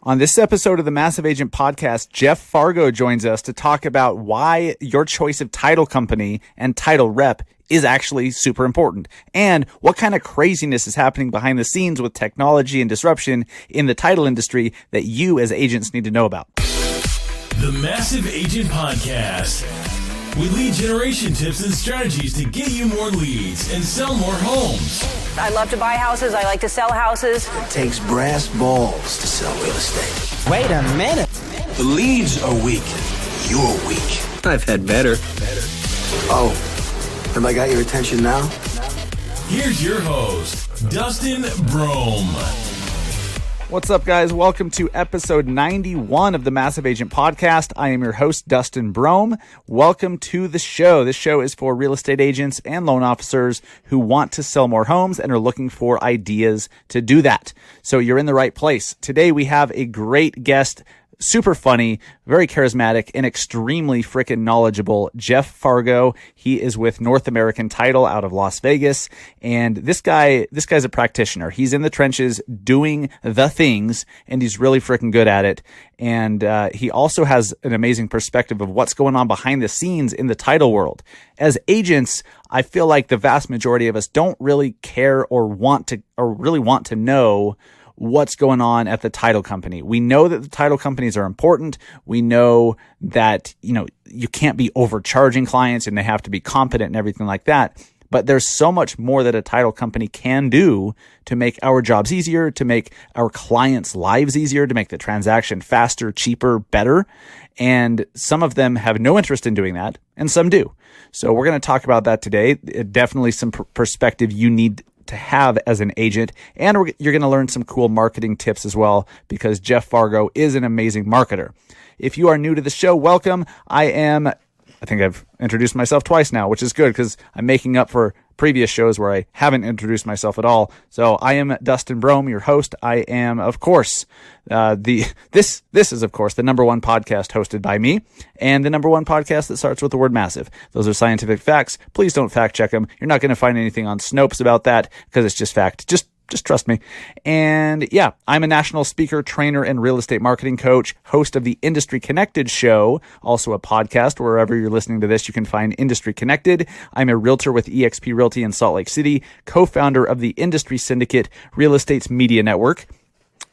On this episode of the Massive Agent Podcast, Jeff Fargo joins us to talk about why your choice of title company and title rep is actually super important, and what kind of craziness is happening behind the scenes with technology and disruption in the title industry that you as agents need to know about. The Massive Agent Podcast, with lead generation tips and strategies to get you more leads and sell more homes. I love to buy houses. I like to sell houses. It takes brass balls to sell real estate. Wait a minute. The leads are weak. You're weak. I've had better. Oh, have I got your attention now? Here's your host, Dustin Brohm. What's up, guys? Welcome to episode 91 of the Massive Agent Podcast. I am your host, Dustin Brohm. Welcome to the show. This show is for real estate agents and loan officers who want to sell more homes and are looking for ideas to do that. So you're in the right place. Today we have a great guest, super funny, very charismatic, and extremely freaking knowledgeable, Jeff Fargo. He is with North American Title out of Las Vegas. And this guy's a practitioner. He's in the trenches doing the things, and he's really freaking good at it. And he also has an amazing perspective of what's going on behind the scenes in the title world. As agents, I feel like the vast majority of us don't really care or really want to know what's going on at the title company. We know that the title companies are important. We know that, you can't be overcharging clients and they have to be competent and everything like that. But there's so much more that a title company can do to make our jobs easier, to make our clients' lives easier, to make the transaction faster, cheaper, better. And some of them have no interest in doing that, and some do. So we're going to talk about that today. Definitely some perspective you need to have as an agent, and you're going to learn some cool marketing tips as well, because Jeff Fargo is an amazing marketer. If you are new to the show, welcome. I think I've introduced myself twice now, which is good because I'm making up for previous shows where I haven't introduced myself at all. So I am Dustin Brohm, your host. I am, of course, this is, of course, the number one podcast hosted by me, and the number one podcast that starts with the word massive. Those are scientific facts. Please don't fact check them. You're not going to find anything on Snopes about that because it's just fact. Just trust me. And yeah, I'm a national speaker, trainer, and real estate marketing coach, host of the Industry Connected show, also a podcast. Wherever you're listening to this, you can find Industry Connected. I'm a realtor with eXp Realty in Salt Lake City, co-founder of the Industry Syndicate Real Estate's Media Network,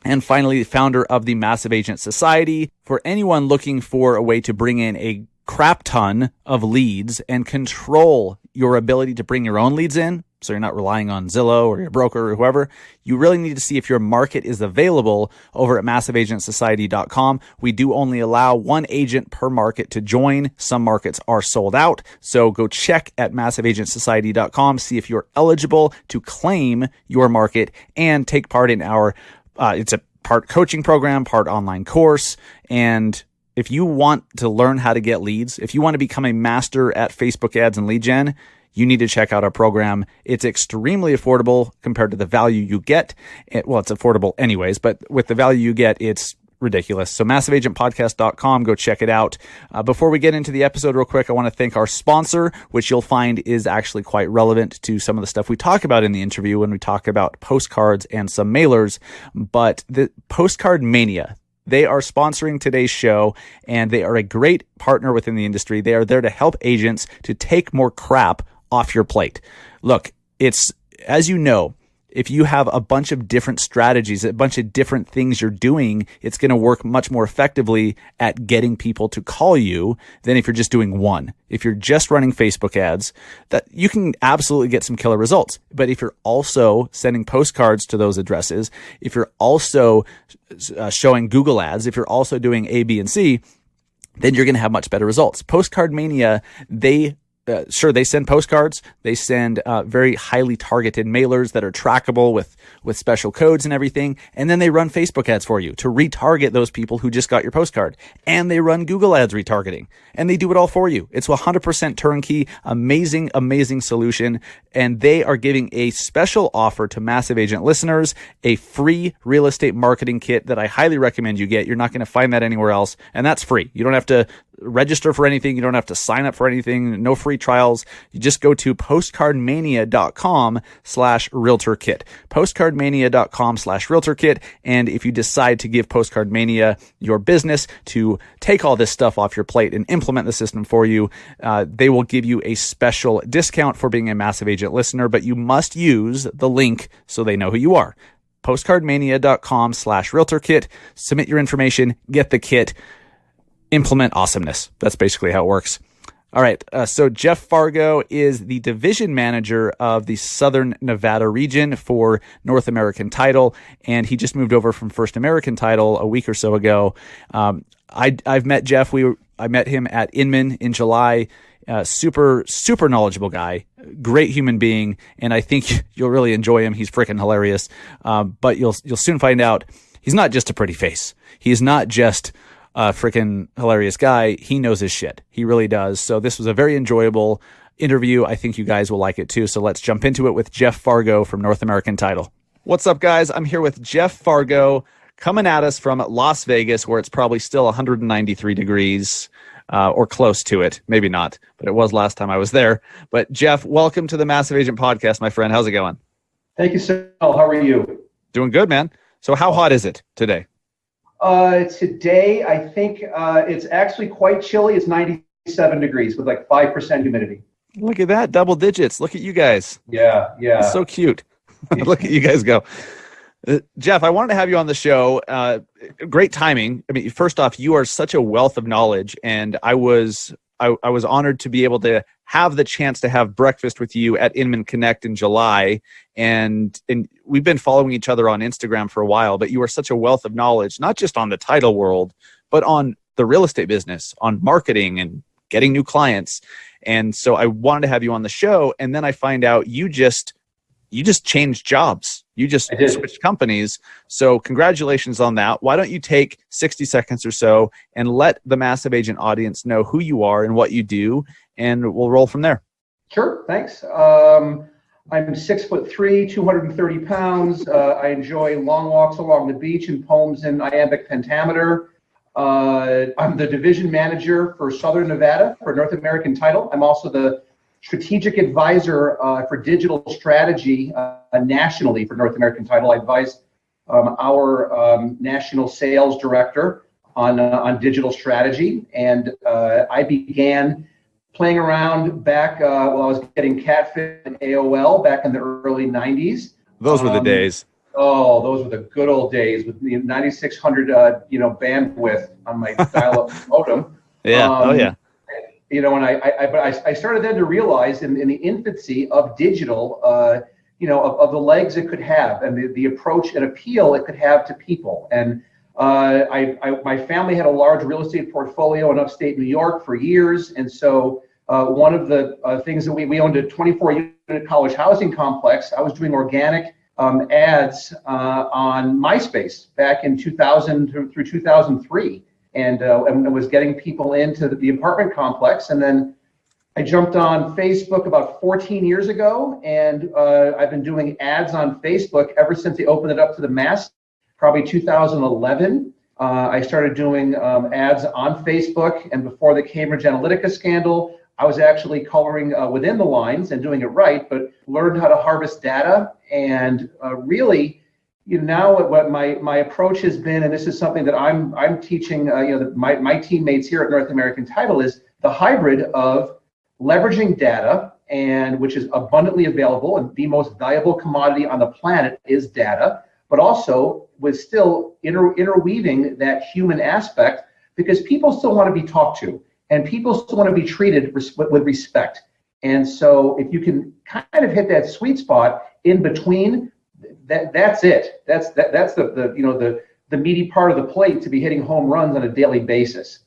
and finally, founder of the Massive Agent Society. For anyone looking for a way to bring in a crap ton of leads and control your ability to bring your own leads in, so you're not relying on Zillow or your broker or whoever, you really need to see if your market is available over at massiveagentsociety.com. We do only allow one agent per market to join. Some markets are sold out. So go check at massiveagentsociety.com, see if you're eligible to claim your market and take part in our, it's a part coaching program, part online course. And if you want to learn how to get leads, if you want to become a master at Facebook ads and lead gen, you need to check out our program. It's extremely affordable compared to the value you get. Well, it's affordable anyways, but with the value you get, it's ridiculous. So massiveagentpodcast.com, go check it out. Before we get into the episode real quick, I want to thank our sponsor, which you'll find is actually quite relevant to some of the stuff we talk about in the interview when we talk about postcards and some mailers. But the Postcard Mania, they are sponsoring today's show, and they are a great partner within the industry. They are there to help agents to take more crap off your plate. Look, it's, as you know, if you have a bunch of different strategies, a bunch of different things you're doing, it's going to work much more effectively at getting people to call you than if you're just doing one. If you're just running Facebook ads, that you can absolutely get some killer results. But if you're also sending postcards to those addresses, if you're also showing Google ads, if you're also doing A, B, and C, then you're going to have much better results. Postcard Mania, they send postcards. They send very highly targeted mailers that are trackable with special codes and everything. And then they run Facebook ads for you to retarget those people who just got your postcard. And they run Google ads retargeting. And they do it all for you. It's 100% turnkey, amazing, amazing solution. And they are giving a special offer to Massive Agent listeners, a free real estate marketing kit that I highly recommend you get. You're not going to find that anywhere else. And that's free. You don't have to register for anything. You don't have to sign up for anything. No free free trials. You just go to postcardmania.com/realtorkit. Postcardmania.com/realtorkit. And if you decide to give Postcard Mania your business to take all this stuff off your plate and implement the system for you, they will give you a special discount for being a Massive Agent listener, but you must use the link so they know who you are. Postcardmania.com/realtorkit. Submit your information, get the kit, implement awesomeness. That's basically how it works. All right. So Jeff Fargo is the division manager of the Southern Nevada region for North American Title, and he just moved over from First American Title a week or so ago. I've met Jeff. I met him at Inman in July. Super knowledgeable guy, great human being, and I think you'll really enjoy him. He's freaking hilarious. But you'll soon find out he's not just a pretty face. He's not just a freaking hilarious guy. He knows his shit. He really does. So this was a very enjoyable interview. I think you guys will like it too. So let's jump into it with Jeff Fargo from North American Title. What's up, guys? I'm here with Jeff Fargo coming at us from Las Vegas, where it's probably still 193 degrees. Or close to it. Maybe not, but it was last time I was there. But Jeff, welcome to the Massive Agent Podcast, my friend. How's it going? Thank you, sir. How are you? Doing good, man. So how hot is it today? Today, I think it's actually quite chilly. It's 97 degrees with like 5% humidity. Look at that, double digits. Look at you guys. Yeah. It's so cute. Look at you guys go. Jeff, I wanted to have you on the show. Great timing. I mean, first off, you are such a wealth of knowledge, and I was honored to be able to have the chance to have breakfast with you at Inman Connect in July, and we've been following each other on Instagram for a while. But you are such a wealth of knowledge, not just on the title world, but on the real estate business, on marketing and getting new clients. And so I wanted to have you on the show, and then I find out you just changed jobs. You just switched companies. So congratulations on that. Why don't you take 60 seconds or so and let the Massive Agent audience know who you are and what you do, and we'll roll from there. Sure. Thanks. I'm 6'3", 230 pounds. I enjoy long walks along the beach and poems in iambic pentameter. I'm the division manager for Southern Nevada for North American Title. I'm also the strategic advisor for digital strategy nationally for North American Title. I advise our national sales director on digital strategy, and I began playing around back while I was getting catfish and AOL back in the early 90s. Those were the days. Oh, those were the good old days with the 9600 bandwidth on my dial-up modem. Yeah. Yeah. And I started then to realize in the infancy of digital, of the legs it could have and the approach and appeal it could have to people. And my family had a large real estate portfolio in upstate New York for years. And so one of the things that we owned a 24-unit college housing complex. I was doing organic ads on MySpace back in 2000 through 2003. And was getting people into the apartment complex. And then I jumped on Facebook about 14 years ago, and I've been doing ads on Facebook ever since they opened it up to the mass, probably 2011. I started doing ads on Facebook, and before the Cambridge Analytica scandal, I was actually coloring within the lines and doing it right, but learned how to harvest data and really now what my approach has been, and this is something that I'm teaching, my teammates here at North American Title, is the hybrid of leveraging data, and which is abundantly available, and the most valuable commodity on the planet is data, but also with still interweaving that human aspect, because people still want to be talked to, and people still want to be treated with respect. And so if you can kind of hit that sweet spot in between, that's it. That's the meaty part of the plate to be hitting home runs on a daily basis.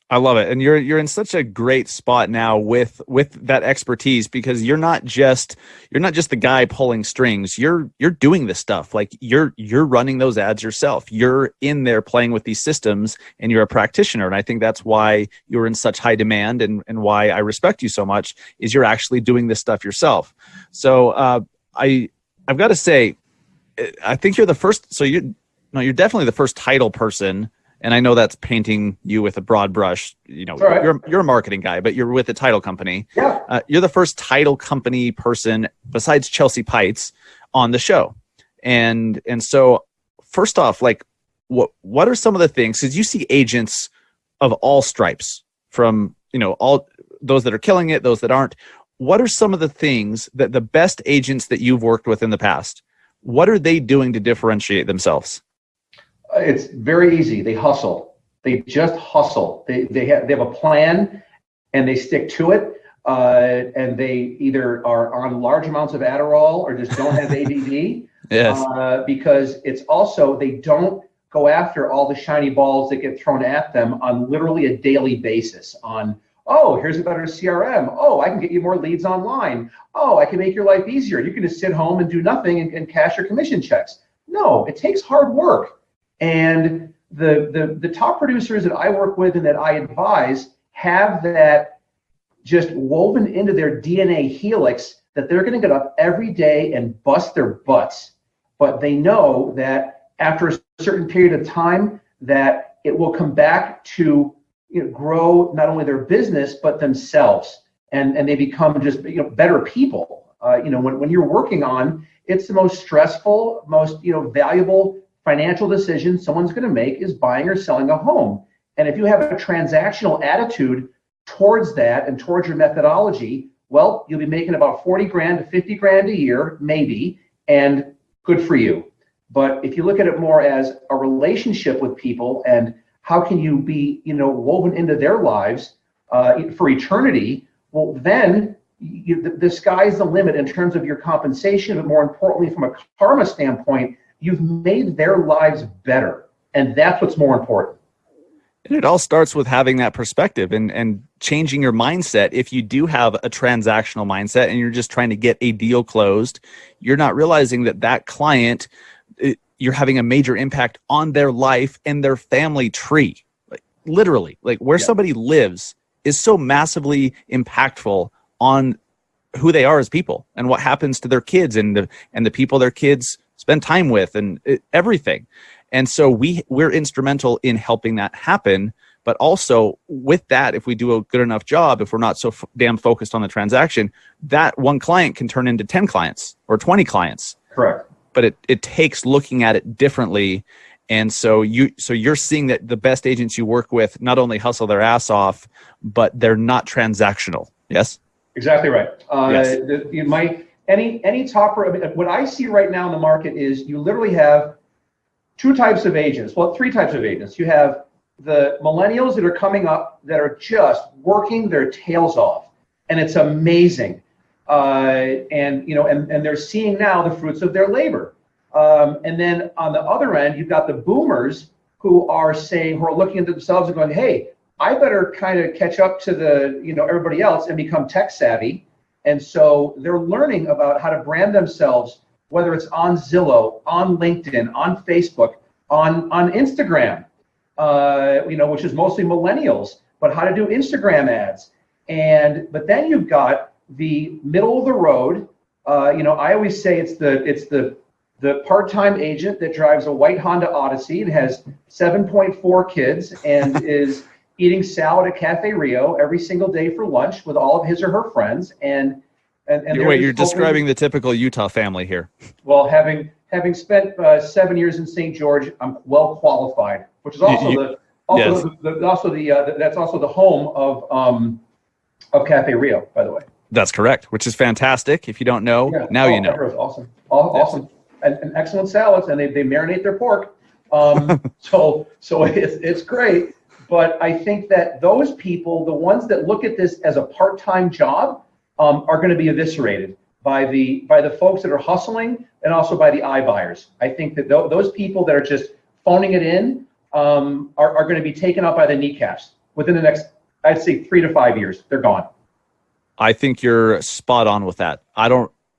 I love it. And you're in such a great spot now with that expertise, because you're not just the guy pulling strings. You're doing this stuff. Like you're running those ads yourself. You're in there playing with these systems, and you're a practitioner. And I think that's why you're in such high demand, and why I respect you so much is you're actually doing this stuff yourself. So I've got to say, I think you're the first. So you're definitely the first title person and I know that's painting you with a broad brush. You know, right. you're a marketing guy, but you're with a title company. Yeah. You're the first title company person besides Chelsea Pites on the show. And so first off, like what are some of the things, because you see agents of all stripes, from, you know, all those that are killing it, those that aren't. What are some of the things that the best agents that you've worked with in the past, what are they doing to differentiate themselves? It's very easy. They hustle. They just hustle. They have a plan and they stick to it. And they either are on large amounts of Adderall or just don't have ADD. Yes. Because it's also, they don't go after all the shiny balls that get thrown at them on literally a daily basis on, oh, here's a better CRM. Oh, I can get you more leads online. Oh, I can make your life easier. You can just sit home and do nothing and cash your commission checks. No, it takes hard work. And the top producers that I work with and that I advise have that just woven into their DNA helix, that they're going to get up every day and bust their butts. But they know that after a certain period of time, that it will come back to, you know, grow not only their business but themselves, and they become just, you know, better people. When you're working on, it's the most stressful, most, you know, valuable financial decision someone's going to make is buying or selling a home. And if you have a transactional attitude towards that and towards your methodology, well, you'll be making about 40 grand to 50 grand a year, maybe, and good for you. But if you look at it more as a relationship with people and how can you be, you know, woven into their lives for eternity, well, then the sky's the limit in terms of your compensation, but more importantly, from a karma standpoint, you've made their lives better. And that's what's more important. And it all starts with having that perspective and changing your mindset. If you do have a transactional mindset and you're just trying to get a deal closed, you're not realizing that client, you're having a major impact on their life and their family tree. Like, literally, like where somebody lives is so massively impactful on who they are as people and what happens to their kids and the people their kids spend time with and everything. And so we're instrumental in helping that happen. But also with that, if we do a good enough job, if we're not so damn focused on the transaction, that one client can turn into 10 clients or 20 clients. Correct. But it takes looking at it differently. And so you're seeing that the best agents you work with not only hustle their ass off, but they're not transactional. Yes? Exactly right. Yes. Any topper, what I see right now in the market is you literally have two types of agents. Well, three types of agents. You have the millennials that are coming up that are just working their tails off, and it's amazing. And they're seeing now the fruits of their labor. And then on the other end, you've got the boomers who are looking at themselves and going, hey, I better kind of catch up to everybody else and become tech savvy. And so they're learning about how to brand themselves, whether it's on Zillow, on LinkedIn, on Facebook, on Instagram, which is mostly millennials, but how to do Instagram ads. But then you've got the middle of the road. I always say it's the part-time agent that drives a white Honda Odyssey and has 7.4 kids and is eating salad at Cafe Rio every single day for lunch with all of his or her friends. And you're describing the typical Utah family here. Well, having spent 7 years in St. George, I'm well qualified, which is also that's also the home of Cafe Rio, by the way. That's correct, which is fantastic. If you don't know, now you know. Awesome. Awesome. And excellent salads, and they marinate their pork. So it's great. But I think that those people, the ones that look at this as a part-time job, are going to be eviscerated by the folks that are hustling and also by the iBuyers. I think that those people that are just phoning it in are going to be taken up by the kneecaps within the next, I'd say, 3 to 5 years. They're gone. I think you're spot on with that.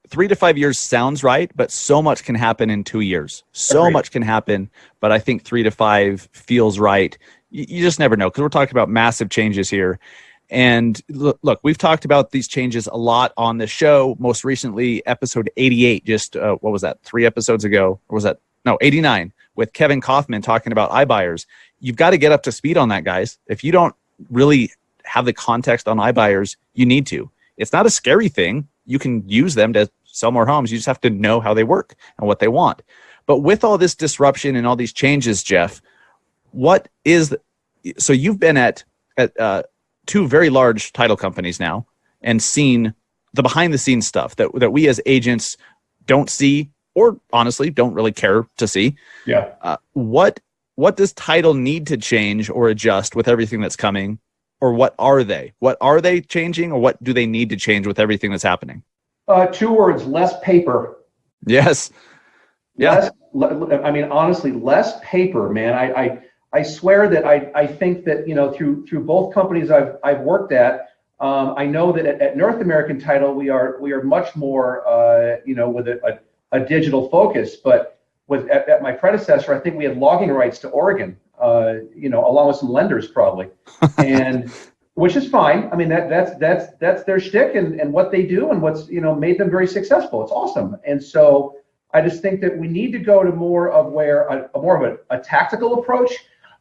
3 to 5 years sounds right, but so much can happen in 2 years. So much can happen, but I think 3 to 5 feels right. You just never know, because we're talking about massive changes here. And look, we've talked about these changes a lot on the show. Most recently, episode 88, just what was that, 3 episodes ago? Or was that, no, 89. with Kevin Kaufman talking about iBuyers. You've got to get up to speed on that, guys. If you don't really have the context on iBuyers, you need to. It's not a scary thing. You can use them to sell more homes. You just have to know how they work and what they want. But with all this disruption and all these changes, Jeff, so you've been at two very large title companies now and seen the behind the scenes stuff that we as agents don't see, or honestly don't really care to see. Yeah. What does title need to change or adjust with everything that's coming? Or what are they? What are they changing, or what do they need to change with everything that's happening? 2 words: less paper. Yes. Yeah. Honestly, less paper, man. I swear that I think that, through both companies I've worked at, I know that at North American Title we are much more with a digital focus. But at my predecessor, I think we had logging rights to Oregon, along with some lenders probably, and which is fine. I mean, that's their shtick and what they do and what's made them very successful. It's awesome. And so I just think that we need to go to more of a tactical approach.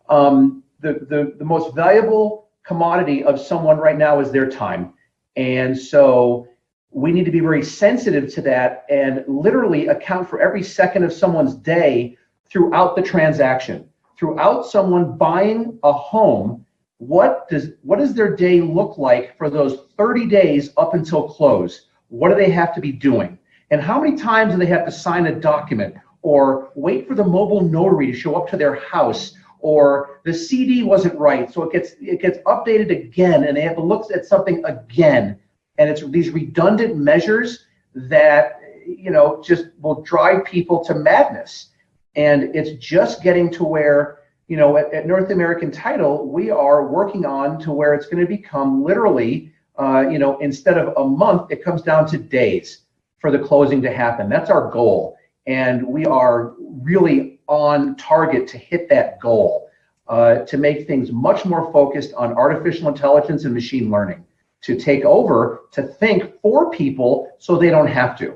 The most valuable commodity of someone right now is their time. And so we need to be very sensitive to that and literally account for every second of someone's day throughout the transaction, throughout someone buying a home. What does their day look like for those 30 days up until close? What do they have to be doing? And how many times do they have to sign a document or wait for the mobile notary to show up to their house, or the CD wasn't right, so it gets updated again, and they have to look at something again. And it's these redundant measures that just will drive people to madness. And it's just getting to where at North American Title we are working on to where it's going to become literally instead of a month, it comes down to days for the closing to happen. That's our goal. And we are really on target to hit that goal, to make things much more focused on artificial intelligence and machine learning, to take over, to think for people so they don't have to.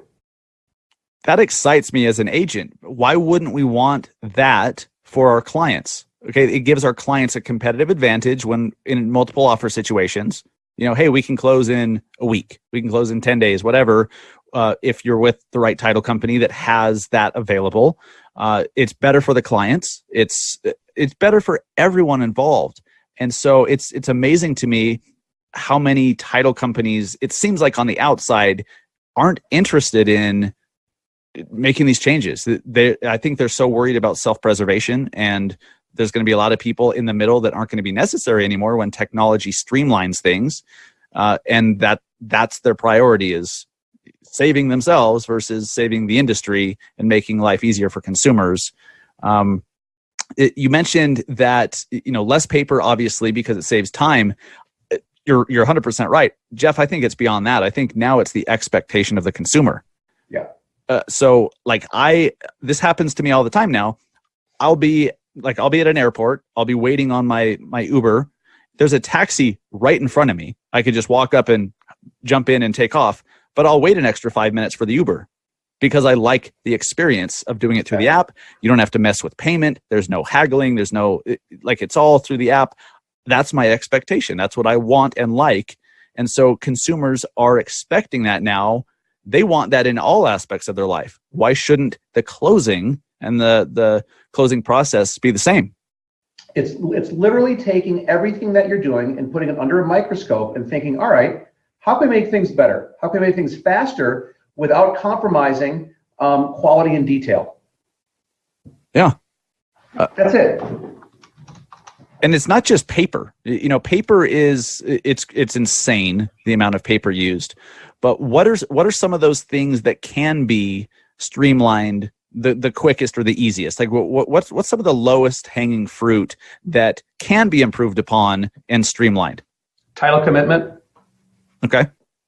That excites me as an agent. Why wouldn't we want that for our clients? Okay, it gives our clients a competitive advantage when in multiple offer situations. Hey, we can close in a week. We can close in 10 days, whatever. If you're with the right title company that has that available, it's better for the clients. It's better for everyone involved. And so it's amazing to me how many title companies, it seems like on the outside, aren't interested in making these changes. I think they're so worried about self-preservation, and there's going to be a lot of people in the middle that aren't going to be necessary anymore when technology streamlines things, and that's their priority, is saving themselves versus saving the industry and making life easier for consumers. You mentioned that less paper, obviously, because it saves time. You're 100% right, Jeff. I think it's beyond that. I think now it's the expectation of the consumer. Yeah. So this happens to me all the time now. I'll be at an airport. I'll be waiting on my Uber. There's a taxi right in front of me. I could just walk up and jump in and take off, but I'll wait an extra 5 minutes for the Uber because I like the experience of doing it through the app. You don't have to mess with payment. There's no haggling. There's no, it's all through the app. That's my expectation. That's what I want and like. And so consumers are expecting that now. They want that in all aspects of their life. Why shouldn't the closing and the closing process be the same? It's literally taking everything that you're doing and putting it under a microscope and thinking, all right, how can we make things better? How can we make things faster without compromising quality and detail? Yeah. That's it. And it's not just paper. Paper it's insane, the amount of paper used. But what are some of those things that can be streamlined the quickest or the easiest? Like what's some of the lowest hanging fruit that can be improved upon and streamlined? Title commitment. Okay.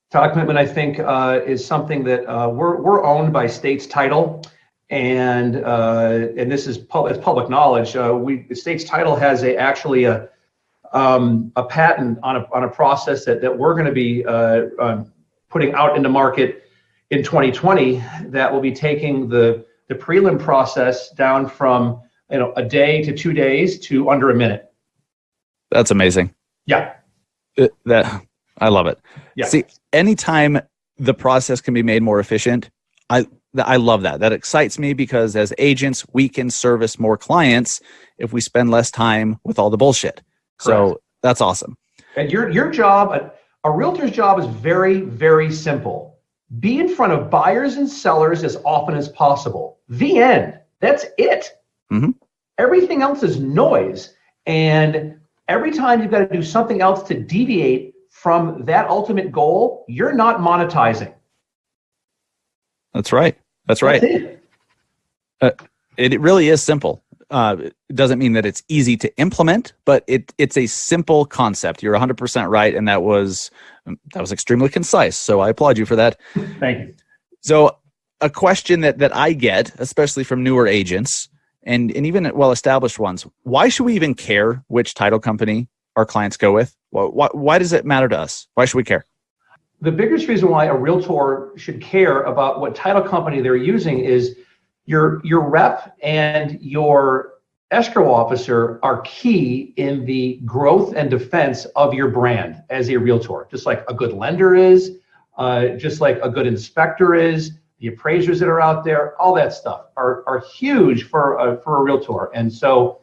Title commitment, I think, is something that we're owned by States Title, and this is public knowledge. States Title has actually a patent on a process that we're going to be putting out into market in 2020 that will be taking the prelim process down from a day to 2 days to under a minute. That's amazing. Yeah. I love it. Yeah. See, anytime the process can be made more efficient, I love that. That excites me because as agents, we can service more clients if we spend less time with all the bullshit. Correct. So that's awesome. And your job, a realtor's job is very, very simple. Be in front of buyers and sellers as often as possible. The end. That's it. Mm-hmm. Everything else is noise. And every time you've got to do something else to deviate from that ultimate goal, you're not monetizing. That's right. That's right. It really is simple. It doesn't mean that it's easy to implement, but it's a simple concept. You're 100% right, and that was extremely concise. So I applaud you for that. Thank you. So a question that I get, especially from newer agents and even well-established ones, why should we even care which title company our clients go with? Why does it matter to us? Why should we care? The biggest reason why a realtor should care about what title company they're using is your rep and your escrow officer are key in the growth and defense of your brand as a realtor, just like a good lender is, just like a good inspector is, the appraisers that are out there, all that stuff are huge for a realtor. And so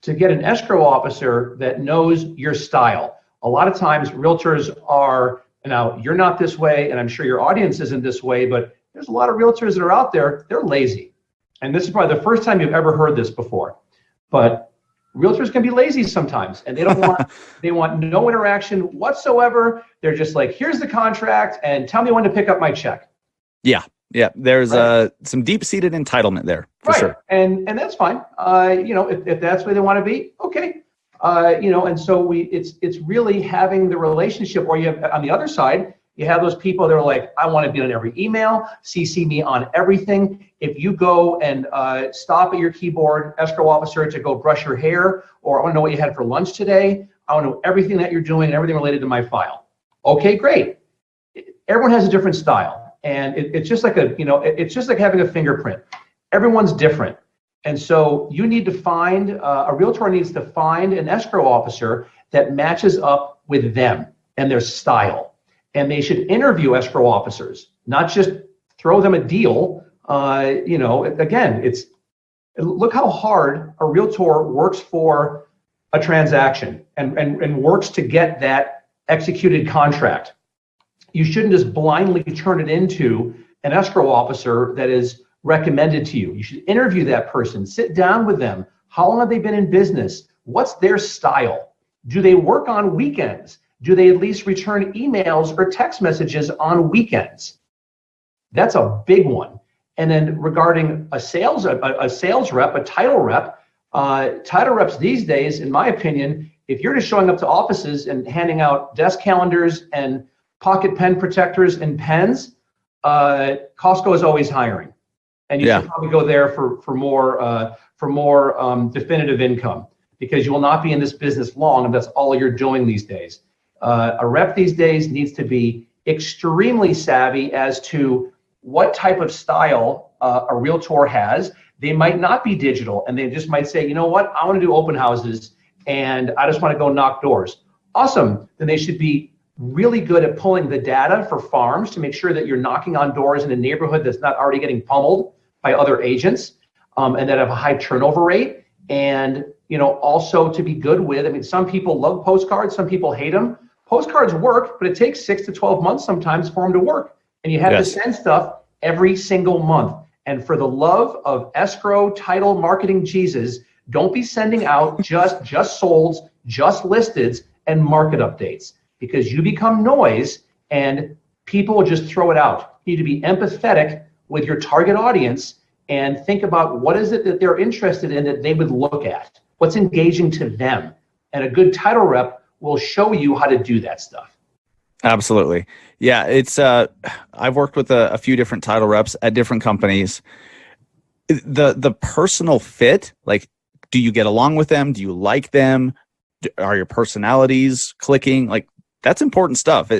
to get an escrow officer that knows your style, a lot of times realtors are, now you're not this way, and I'm sure your audience isn't this way, but there's a lot of realtors that are out there, they're lazy. And this is probably the first time you've ever heard this before, but realtors can be lazy sometimes, and they don't want, they want no interaction whatsoever. They're just like, here's the contract and tell me when to pick up my check. Yeah. Yeah. There's some deep-seated entitlement there for sure. And that's fine. If that's where they want to be, okay. And so it's really having the relationship where you have, on the other side, you have those people that are like, I want to be on every email, CC me on everything. If you go and stop at your keyboard, escrow officer, to go brush your hair, or I want to know what you had for lunch today, I want to know everything that you're doing and everything related to my file. Okay, great. Everyone has a different style. And it's just like it's just like having a fingerprint. Everyone's different. And so you need to find, a realtor needs to find an escrow officer that matches up with them and their style. And they should interview escrow officers, not just throw them a deal. Again, look how hard a realtor works for a transaction and works to get that executed contract. You shouldn't just blindly turn it into an escrow officer that is recommended to you. You should interview that person, sit down with them. How long have they been in business? What's their style? Do they work on weekends? Do they at least return emails or text messages on weekends? That's a big one. And then regarding a sales rep, a title rep, title reps these days, in my opinion, if you're just showing up to offices and handing out desk calendars and pocket pen protectors and pens, Costco is always hiring. And you should probably go there for more definitive income, because you will not be in this business long if that's all you're doing these days. A rep these days needs to be extremely savvy as to what type of style a realtor has. They might not be digital, and they just might say, you know what, I want to do open houses and I just want to go knock doors. Awesome. Then they should be really good at pulling the data for farms to make sure that you're knocking on doors in a neighborhood that's not already getting pummeled by other agents, and that have a high turnover rate. And, also to be good with, some people love postcards, some people hate them. Postcards work, but it takes 6 to 12 months sometimes for them to work. And you have to send stuff every single month. And for the love of escrow, title, marketing Jesus, don't be sending out just solds, just listeds, and market updates, because you become noise and people will just throw it out. You need to be empathetic with your target audience and think about what is it that they're interested in that they would look at, what's engaging to them. And a good title rep will show you how to do that stuff. Absolutely. Yeah, it's I've worked with a few different title reps at different companies. The personal fit, like, do you get along with them? Do you like them? Are your personalities clicking? Like, that's important stuff.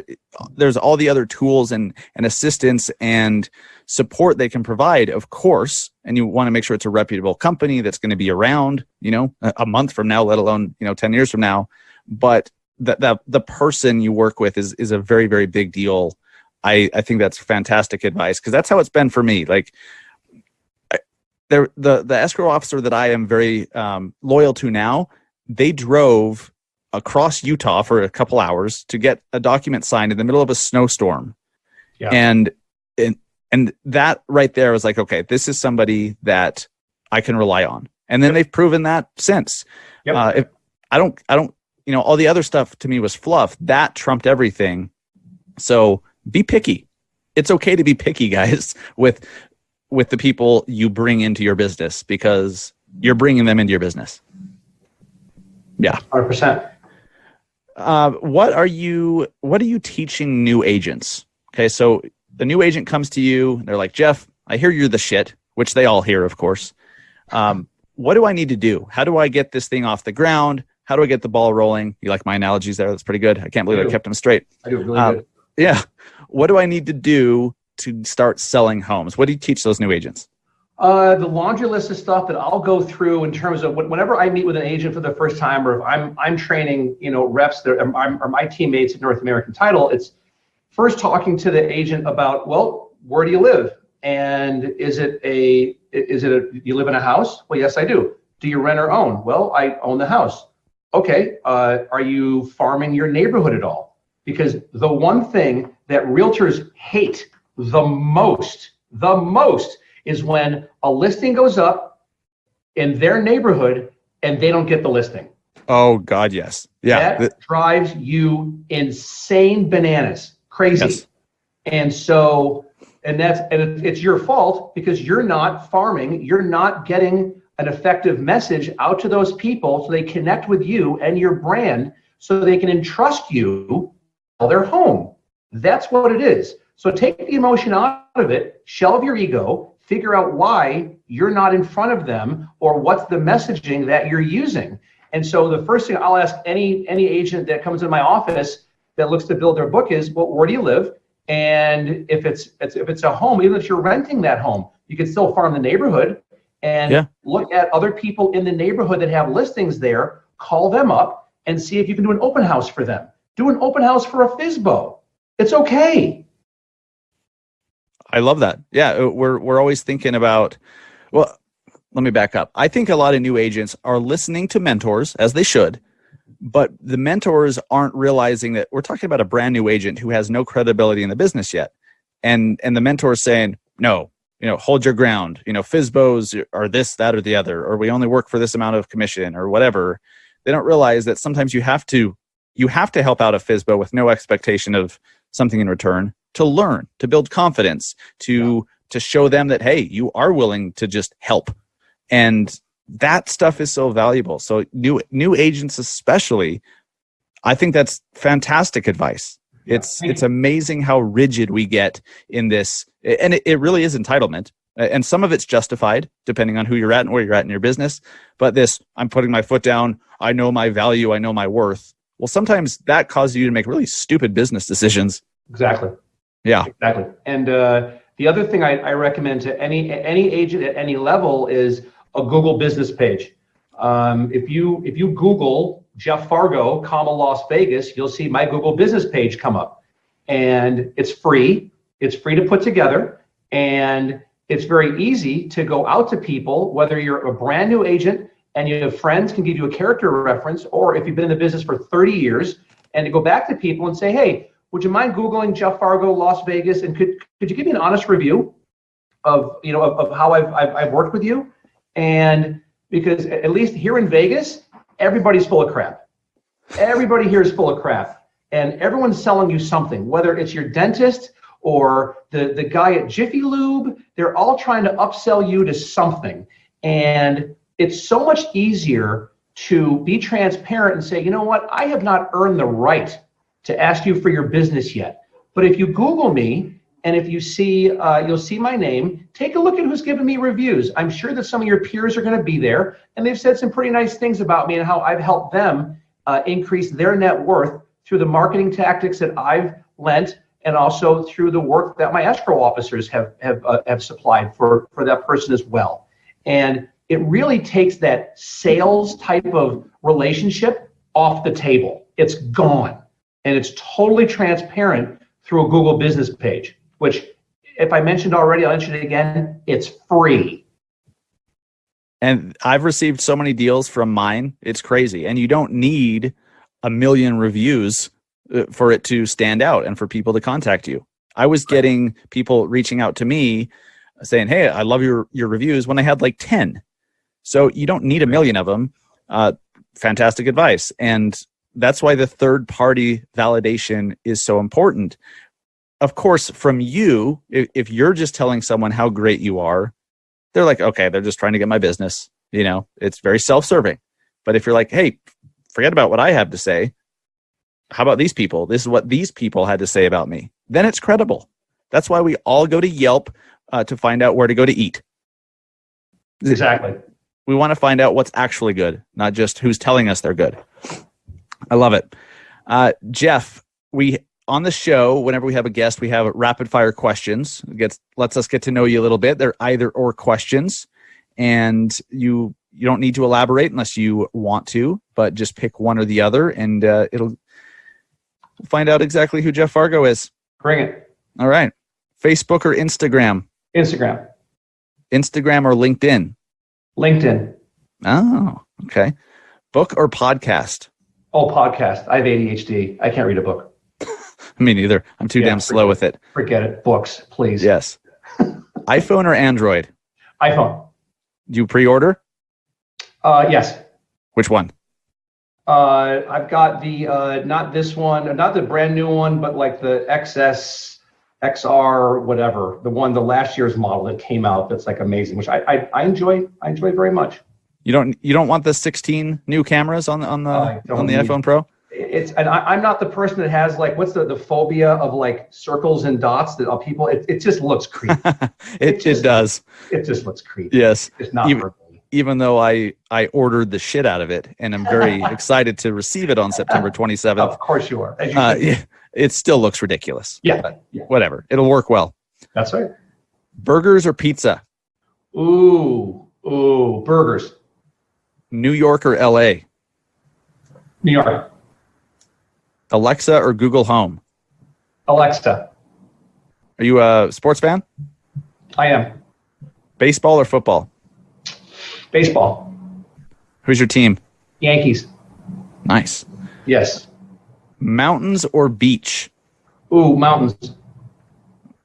There's all the other tools and assistance and support they can provide, of course, and you want to make sure it's a reputable company that's going to be around, a month from now, let alone, 10 years from now. But the person you work with is a very, very big deal. I think that's fantastic advice, because that's how it's been for me. Like, the escrow officer that I am very loyal to now, they drove across Utah for a couple hours to get a document signed in the middle of a snowstorm. Yeah. And that right there was like, okay, this is somebody that I can rely on. And then they've proven that since. Yep. If I don't, all the other stuff to me was fluff. That trumped everything. So be picky. It's okay to be picky, guys, with the people you bring into your business, because you're bringing them into your business. Yeah. 100%. What are you teaching new agents? Okay. So the new agent comes to you, they're like, Jeff, I hear you're the shit, which they all hear, of course. What do I need to do? How do I get this thing off the ground? How do I get the ball rolling? You like my analogies there? That's pretty good. I can't believe I kept them straight. I do really good. Yeah. What do I need to do to start selling homes? What do you teach those new agents? The laundry list of stuff that I'll go through in terms of whenever I meet with an agent for the first time, or if I'm training, reps that are my teammates at North American Title, it's first talking to the agent about, well, where do you live? And is it you live in a house? Well, yes, I do. Do you rent or own? Well, I own the house. Okay. Are you farming your neighborhood at all? Because the one thing that realtors hate the most is when a listing goes up in their neighborhood and they don't get the listing. Oh God, yes. Yeah. That drives you insane bananas, crazy. Yes. And so, it's your fault, because you're not farming, you're not getting an effective message out to those people so they connect with you and your brand so they can entrust you their home. That's what it is. So take the emotion out of it, shelve your ego, figure out why you're not in front of them, or what's the messaging that you're using. And so the first thing I'll ask any agent that comes in my office that looks to build their book is, well, where do you live? And if it's a home, even if you're renting that home, you can still farm the neighborhood and look at other people in the neighborhood that have listings there, call them up and see if you can do an open house for them. Do an open house for a FSBO. It's okay. I love that. Yeah, we're always thinking about, well, let me back up. I think a lot of new agents are listening to mentors, as they should, but the mentors aren't realizing that we're talking about a brand new agent who has no credibility in the business yet. And the mentor is saying, no, hold your ground. FSBOs are this, that, or the other, or we only work for this amount of commission or whatever. They don't realize that sometimes you have to help out a FSBO with no expectation of something in return, to learn, to build confidence, to show them that, hey, you are willing to just help. And that stuff is so valuable. So new agents especially, I think that's fantastic advice. It's amazing how rigid we get in this. And it really is entitlement. And some of it's justified depending on who you're at and where you're at in your business. But this, I'm putting my foot down. I know my value. I know my worth. Well, sometimes that causes you to make really stupid business decisions. Exactly. Yeah. Exactly. And the other thing I recommend to any agent at any level is a Google business page. If you Google Jeff Fargo, Las Vegas, you'll see my Google business page come up. And it's free. It's free to put together. And it's very easy to go out to people, whether you're a brand new agent and you have friends can give you a character reference, or if you've been in the business for 30 years, and to go back to people and say, hey, would you mind Googling Jeff Fargo, Las Vegas, and could you give me an honest review of how I've worked with you? And because at least here in Vegas, everybody's full of crap. Everybody here is full of crap, and everyone's selling you something, whether it's your dentist or the guy at Jiffy Lube. They're all trying to upsell you to something. And it's so much easier to be transparent and say, you know what, I have not earned the right to ask you for your business yet. But if you Google me, and if you see, you'll see my name, take a look at who's given me reviews. I'm sure that some of your peers are going to be there, and they've said some pretty nice things about me and how I've helped them increase their net worth through the marketing tactics that I've lent, and also through the work that my escrow officers have supplied for that person as well. And it really takes that sales type of relationship off the table. It's gone. And it's totally transparent through a Google business page, which, if I mentioned already, I'll mention it again, it's free. And I've received so many deals from mine. It's crazy. And you don't need 1 million reviews for it to stand out and for people to contact you. I was getting people reaching out to me saying, hey, I love your reviews, when I had like 10. So you don't need 1 million of them. Fantastic advice. And that's why the third party validation is so important. Of course, from you, if you're just telling someone how great you are, they're like, okay, they're just trying to get my business. You know, it's very self-serving. But if you're like, hey, forget about what I have to say. How about these people? This is what these people had to say about me. Then it's credible. That's why we all go to Yelp to find out where to go to eat. Exactly. We want to find out what's actually good, not just who's telling us they're good. I love it. Jeff, on the show, whenever we have a guest, we have rapid fire questions. Lets us get to know you a little bit. They're either or questions, and you don't need to elaborate unless you want to, but just pick one or the other, and we'll find out exactly who Jeff Fargo is. Bring it. All right. Facebook or Instagram? Instagram. Instagram or LinkedIn? LinkedIn. Oh, okay. Book or podcast? Oh, podcast. I have ADHD. I can't read a book. Me neither. I'm too damn slow with it. Forget it. Books, please. Yes. iPhone or Android? iPhone. Do you pre-order? Yes. Which one? I've got the, not this one, not the brand new one, but like the XS, XR, whatever, the last year's model that came out that's like amazing, which I enjoy very much. You don't want the 16 new cameras on the iPhone Pro? And I'm not the person that has like, what's the phobia of like circles and dots that people, it just looks creepy. It does. It just looks creepy. Yes. It's not for me. Even though I ordered the shit out of it, and I'm very excited to receive it on September 27th. Of course you are. It still looks ridiculous. Yeah. Whatever. It'll work well. That's right. Burgers or pizza? Ooh, burgers. New York or LA? New York. Alexa or Google Home? Alexa. Are you a sports fan? I am. Baseball or football? Baseball. Who's your team? Yankees. Nice. Yes. Mountains or beach? Ooh, mountains.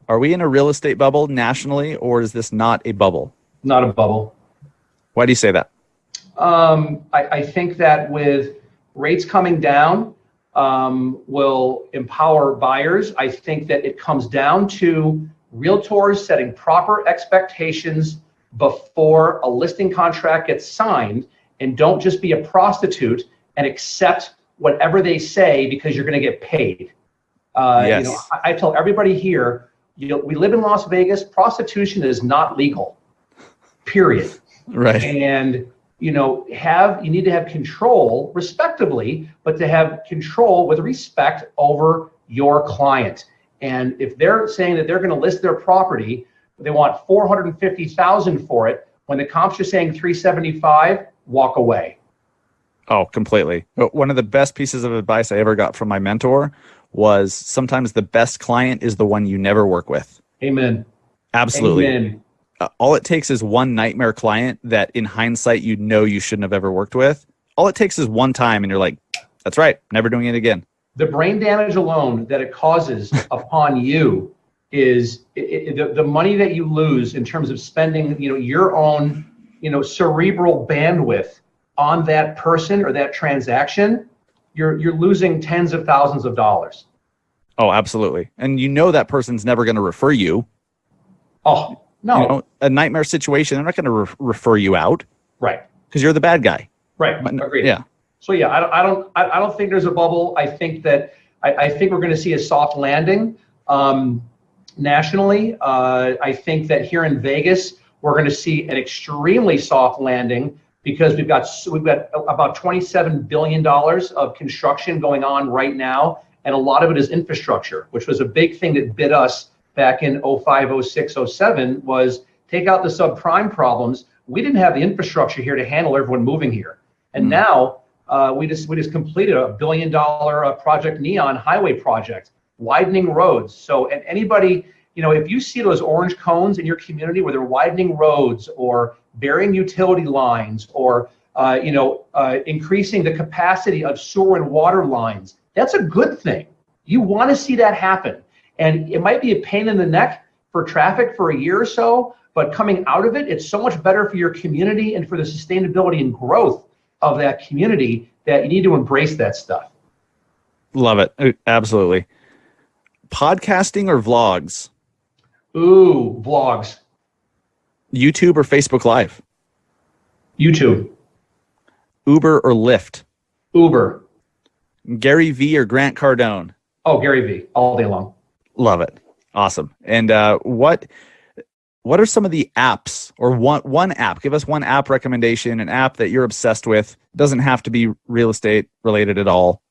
Are we in a real estate bubble nationally, or is this not a bubble? Not a bubble. Why do you say that? I think that with rates coming down, will empower buyers. I think that it comes down to realtors setting proper expectations before a listing contract gets signed, and don't just be a prostitute and accept whatever they say because you're going to get paid. Yes. I tell everybody here, we live in Las Vegas. Prostitution is not legal, period. Right. And you need to have control, respectably, but to have control with respect over your client. And if they're saying that they're going to list their property, they want $450,000 for it, when the comps are saying $375,000, walk away. Oh, completely. One of the best pieces of advice I ever got from my mentor was sometimes the best client is the one you never work with. Amen. Absolutely. Amen. All it takes is one nightmare client that in hindsight you shouldn't have ever worked with. All it takes is one time and you're like, that's right, never doing it again. The brain damage alone that it causes upon you is the money that you lose in terms of spending your own cerebral bandwidth on that person or that transaction. You're losing tens of thousands of dollars. Oh, absolutely. And that person's never going to refer you. Oh, no. A nightmare situation, they're not going to refer you out. Right. Because you're the bad guy. Right. Agreed. Yeah. So yeah, I don't think there's a bubble. I think that I think we're going to see a soft landing nationally. I think that here in Vegas, we're going to see an extremely soft landing because we've got about $27 billion of construction going on right now. And a lot of it is infrastructure, which was a big thing that bit us back in 05, 06, 07, was take out the subprime problems. We didn't have the infrastructure here to handle everyone moving here. And now we just completed a $1 billion project, Neon Highway project, widening roads. So, and anybody, if you see those orange cones in your community where they're widening roads or burying utility lines or, increasing the capacity of sewer and water lines, that's a good thing. You want to see that happen. And it might be a pain in the neck for traffic for a year or so, but coming out of it, it's so much better for your community and for the sustainability and growth of that community that you need to embrace that stuff. Love it. Absolutely. Podcasting or vlogs? Ooh, vlogs. YouTube or Facebook Live? YouTube. Uber or Lyft? Uber. Gary V or Grant Cardone? Oh, Gary V, all day long. Love it. Awesome. And what are some of the apps, or one app? Give us one app recommendation, an app that you're obsessed with. Doesn't have to be real estate related at all.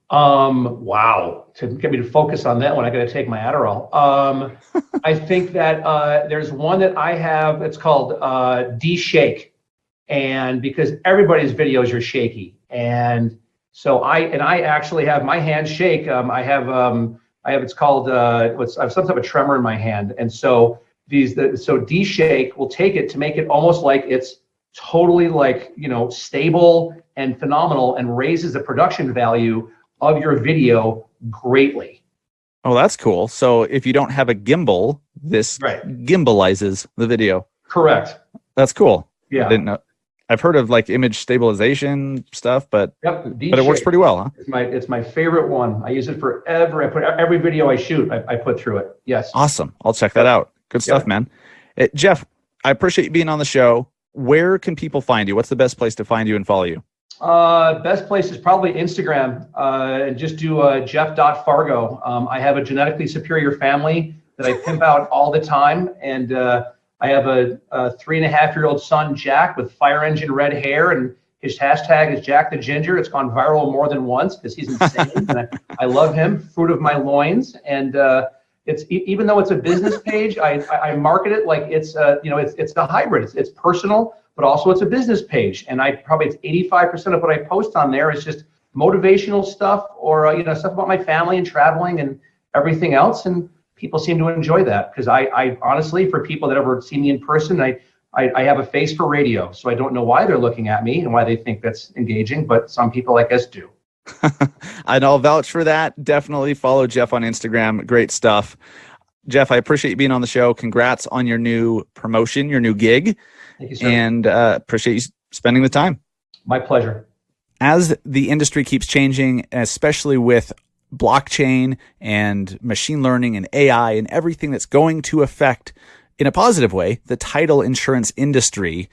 Wow. To get me to focus on that one, I got to take my Adderall. I think that there's one that I have. It's called D-Shake, and because everybody's videos are shaky, and so I actually have my hands shake. I have it's called I have some type of tremor in my hand, and so so D-Shake will take it to make it almost like it's totally like stable and phenomenal, and raises the production value of your video greatly. Oh, that's cool. So if you don't have a gimbal, this gimbalizes the video. Correct. That's cool. Yeah. I didn't know. I've heard of like image stabilization stuff, but it works pretty well, huh? It's my favorite one. I use it forever. I put every video I shoot, I put through it. Yes. Awesome. I'll check that out. Good stuff, man. Jeff, I appreciate you being on the show. Where can people find you? What's the best place to find you and follow you? Best place is probably Instagram, and just do jeff.fargo. I have a genetically superior family that I pimp out all the time. And I have a 3.5-year-old son, Jack, with fire engine red hair, and his hashtag is Jack the Ginger. It's gone viral more than once because he's insane. And I love him, fruit of my loins. And it's even though it's a business page, I market it like it's a hybrid. It's personal, but also it's a business page. And it's 85% of what I post on there is just motivational stuff or stuff about my family and traveling and everything else. And people seem to enjoy that because I honestly, for people that ever see me in person, I have a face for radio. So I don't know why they're looking at me and why they think that's engaging, but some people, I guess, do. And I'll vouch for that. Definitely follow Jeff on Instagram. Great stuff. Jeff, I appreciate you being on the show. Congrats on your new promotion, your new gig. Thank you, sir. And appreciate you spending the time. My pleasure. As the industry keeps changing, especially with blockchain and machine learning and AI and everything that's going to affect, in a positive way, the title insurance industry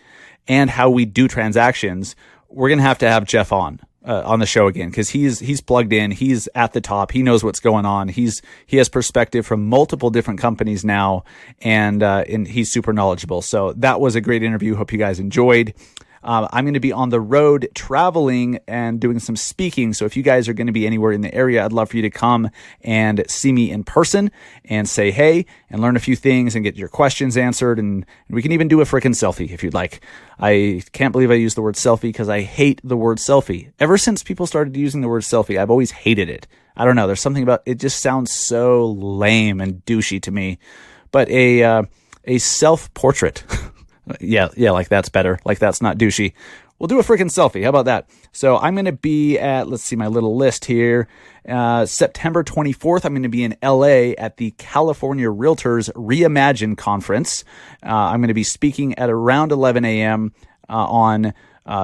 and how we do transactions, we're going to have Jeff on the show again, because he's plugged in, he's at the top, he knows what's going on, he has perspective from multiple different companies now, and he's super knowledgeable. So that was a great interview. Hope you guys enjoyed. I'm going to be on the road traveling and doing some speaking. So if you guys are going to be anywhere in the area, I'd love for you to come and see me in person and say hey and learn a few things and get your questions answered. And we can even do a freaking selfie if you'd like. I can't believe I used the word selfie because I hate the word selfie. Ever since people started using the word selfie, I've always hated it. I don't know. There's something about it, just sounds so lame and douchey to me. But a self-portrait. Yeah, like that's better. Like that's not douchey. We'll do a freaking selfie. How about that? So I'm going to be at, let's see my little list here. September 24th, I'm going to be in LA at the California Realtors Reimagine Conference. I'm going to be speaking at around 11 a.m. On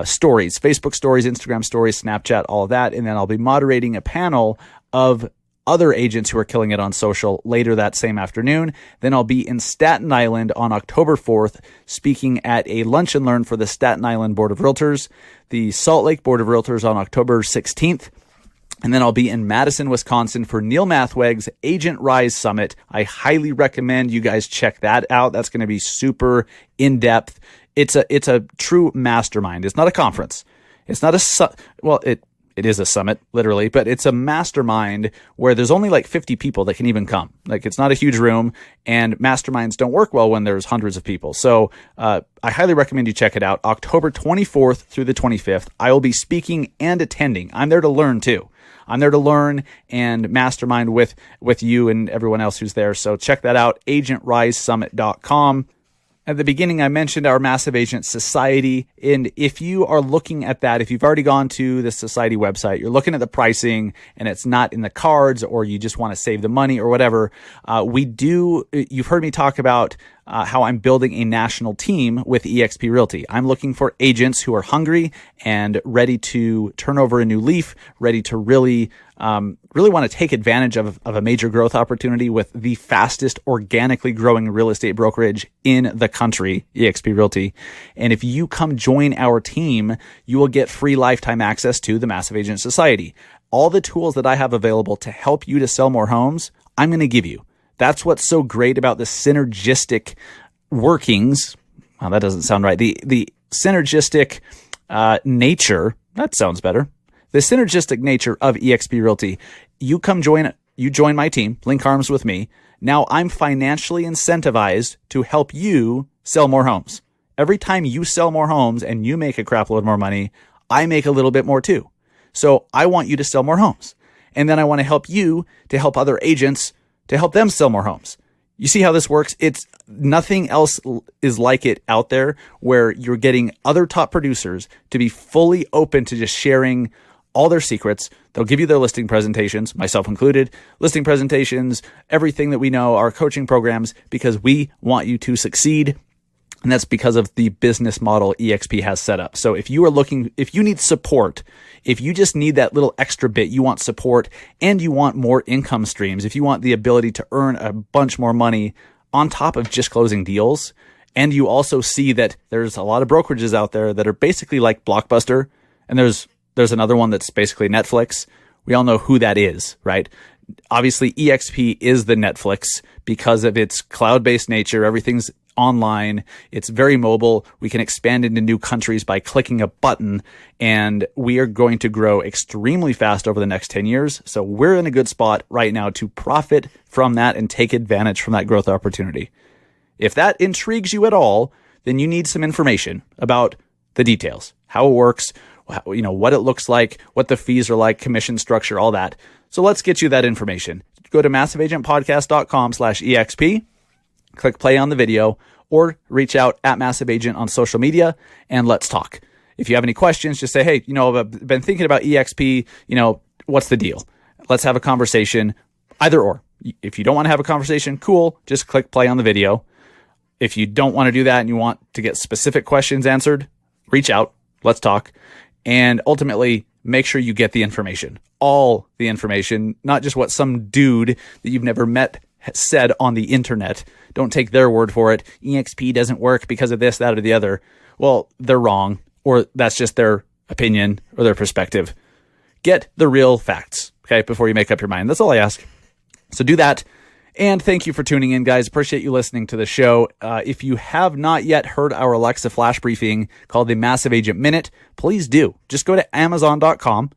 stories, Facebook stories, Instagram stories, Snapchat, all of that. And then I'll be moderating a panel of other agents who are killing it on social later that same afternoon. Then I'll be in Staten Island on October 4th, speaking at a lunch and learn for the Staten Island Board of Realtors, the Salt Lake Board of Realtors on October 16th. And then I'll be in Madison, Wisconsin for Neil Mathweg's Agent Rise Summit. I highly recommend you guys check that out. That's going to be super in-depth. It's a true mastermind. It's not a conference. It's not it is a summit, literally, but it's a mastermind where there's only like 50 people that can even come. Like, it's not a huge room, and masterminds don't work well when there's hundreds of people. So I highly recommend you check it out. October 24th through the 25th, I will be speaking and attending. I'm there to learn too. I'm there to learn and mastermind with you and everyone else who's there. So check that out, agentrisesummit.com. At the beginning, I mentioned our Massive Agent Society, and if you are looking at that, if you've already gone to the society website, you're looking at the pricing and it's not in the cards, or you just want to save the money or whatever, you've heard me talk about how I'm building a national team with eXp Realty. I'm looking for agents who are hungry and ready to turn over a new leaf, ready to really want to take advantage of a major growth opportunity with the fastest organically growing real estate brokerage in the country, eXp Realty. And if you come join our team, you will get free lifetime access to the Massive Agent Society. All the tools that I have available to help you to sell more homes, I'm going to give you. That's what's so great about the synergistic workings. Well, that doesn't sound right. The synergistic nature, that sounds better. The synergistic nature of eXp Realty. You join my team, link arms with me. Now I'm financially incentivized to help you sell more homes. Every time you sell more homes and you make a crap load more money, I make a little bit more too. So I want you to sell more homes. And then I want to help you to help other agents to help them sell more homes. You see how this works? It's nothing else is like it out there, where you're getting other top producers to be fully open to just sharing all their secrets. They'll give you their listing presentations, myself included, listing presentations, everything that we know, our coaching programs, because we want you to succeed. And that's because of the business model eXp has set up. So if you need support, if you just need that little extra bit, you want support and you want more income streams, if you want the ability to earn a bunch more money on top of just closing deals, and you also see that there's a lot of brokerages out there that are basically like Blockbuster, and there's another one that's basically Netflix. We all know who that is, right? Obviously, eXp is the Netflix because of its cloud-based nature. Everything's online. It's very mobile. We can expand into new countries by clicking a button, and we are going to grow extremely fast over the next 10 years. So we're in a good spot right now to profit from that and take advantage from that growth opportunity. If that intrigues you at all, then you need some information about the details, how it works, what it looks like, what the fees are like, commission structure, all that. So let's get you that information. Go to massiveagentpodcast.com/EXP, click play on the video, or reach out at Massive Agent on social media, and let's talk. If you have any questions, just say, hey, I've been thinking about EXP, what's the deal? Let's have a conversation, either or. If you don't want to have a conversation, cool, just click play on the video. If you don't want to do that and you want to get specific questions answered, reach out, let's talk. And ultimately, make sure you get the information, all the information, not just what some dude that you've never met said on the internet. Don't take their word for it. eXp doesn't work because of this, that, or the other. Well, they're wrong, or that's just their opinion or their perspective. Get the real facts, okay, before you make up your mind. That's all I ask. So do that. And thank you for tuning in, guys. Appreciate you listening to the show. If you have not yet heard our Alexa flash briefing called the Massive Agent Minute, please do. Just go to Amazon.com,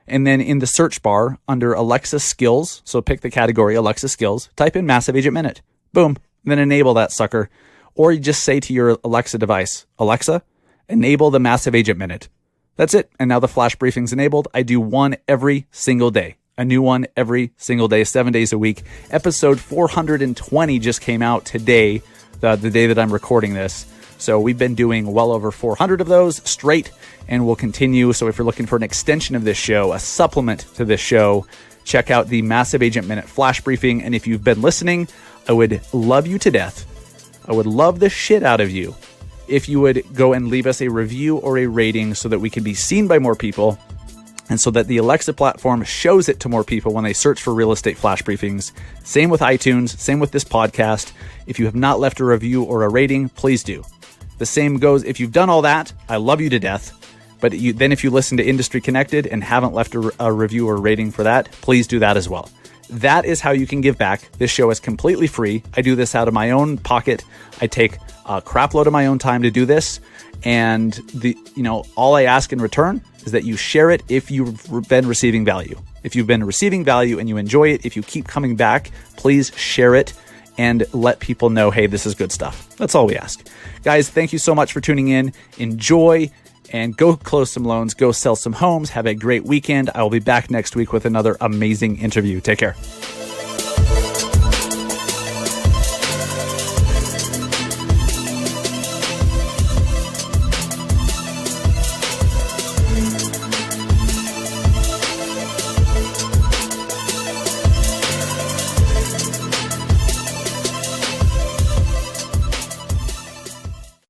and then in the search bar under Alexa Skills, so pick the category Alexa Skills, type in Massive Agent Minute. Boom. And then enable that sucker. Or you just say to your Alexa device, Alexa, enable the Massive Agent Minute. That's it. And now the flash briefing's enabled. I do one every single day. A new one every single day, 7 days a week. Episode 420 just came out today, the day that I'm recording this. So we've been doing well over 400 of those straight, and we'll continue. So if you're looking for an extension of this show, a supplement to this show, check out the Massive Agent Minute flash briefing. And if you've been listening, I would love you to death. I would love the shit out of you if you would go and leave us a review or a rating so that we can be seen by more people, and so that the Alexa platform shows it to more people when they search for real estate flash briefings. Same with iTunes, same with this podcast. If you have not left a review or a rating, please do. The same goes, if you've done all that, I love you to death. But then if you listen to Industry Connected and haven't left a review or rating for that, please do that as well. that is how you can give back. This show is completely free. I do this out of my own pocket. I take a crap load of my own time to do this. And all I ask in return is that you share it if you've been receiving value. If you've been receiving value and you enjoy it, if you keep coming back, please share it and let people know, hey, this is good stuff. That's all we ask. Guys, thank you so much for tuning in. Enjoy and go close some loans, go sell some homes. Have a great weekend. I will be back next week with another amazing interview. Take care.